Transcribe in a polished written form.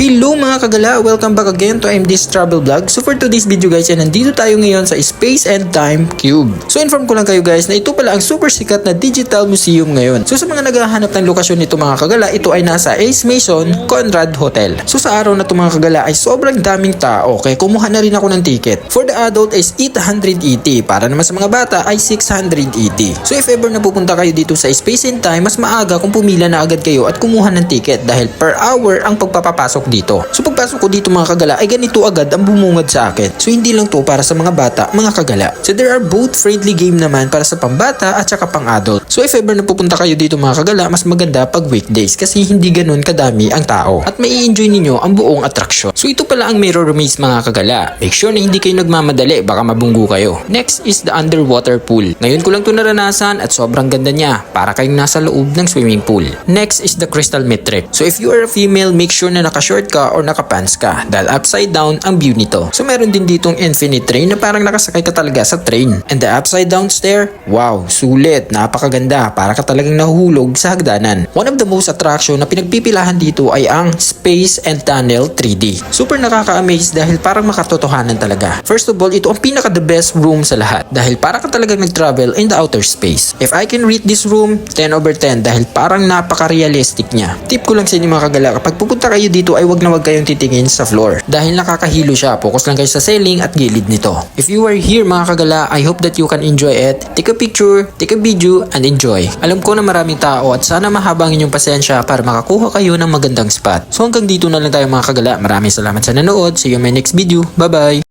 Hello mga kagala! Welcome back again to MD's Travel Vlog. So for today's video guys, nandito tayo ngayon sa Space and Time Cube. So inform ko lang kayo guys na ito pala ang super sikat na digital museum ngayon. So sa mga naghahanap ng lokasyon nito mga kagala, ito ay nasa Ace Mason Conrad Hotel. So sa araw na ito mga kagala ay sobrang daming tao, kaya kumuha na rin ako ng ticket. For the adult is 880, para naman sa mga bata ay 680. So if ever napupunta kayo dito sa Space and Time, mas maaga kung pumila na agad kayo at kumuha ng ticket dahil per hour ang pagpapapasok dito. So pagpasok ko dito mga kagala ay ganito agad ang bumungad sa akin. So hindi lang to para sa mga bata, mga kagala. So there are both friendly game naman para sa pambata at saka pang adult. So if ever napupunta kayo dito mga kagala, mas maganda pag weekdays kasi hindi ganun kadami ang tao at may enjoy ninyo ang buong attraction. So ito pala ang mirror maze mga kagala. Make sure na hindi kayo nagmamadali, baka mabunggo kayo. Next is the underwater pool. Ngayon ko lang to naranasan at sobrang ganda niya, para kayong nasa loob ng swimming pool. Next is the crystal metric. So if you are a female, make sure na naka-short ka or naka-pants ka dahil upside down ang view nito. So meron din ditong infinite train na parang nakasakay ka talaga sa train. And the upside down stair, wow, sulit, napakaganda, para ka talagang nahuhulog sa hagdanan. One of the most attraction na pinagpipilahan dito ay ang Space and Tunnel 3D. Super nakaka-amaze dahil parang makatotohanan talaga. First of all, ito ang pinaka the best room sa lahat dahil para ka talagang nag-travel in the outer space. If I can rate this room, 10 over 10 dahil parang napaka-realistic niya. Tip ko lang sa inyo mga kagala, kapag pupunta kayo dito ay wag na wag kayong titingin sa floor dahil nakakahilo siya. Focus lang kayo sa ceiling at gilid nito. If you are here mga kagala, I hope that you can enjoy it. Take a picture, take a video, and enjoy. Alam ko na maraming tao at sana mahaba ang inyong pasensya para makakuha kayo ng magandang spot. So hanggang dito na lang tayo mga kagala. Maraming salamat sa nanood. See you in my next video. Bye bye!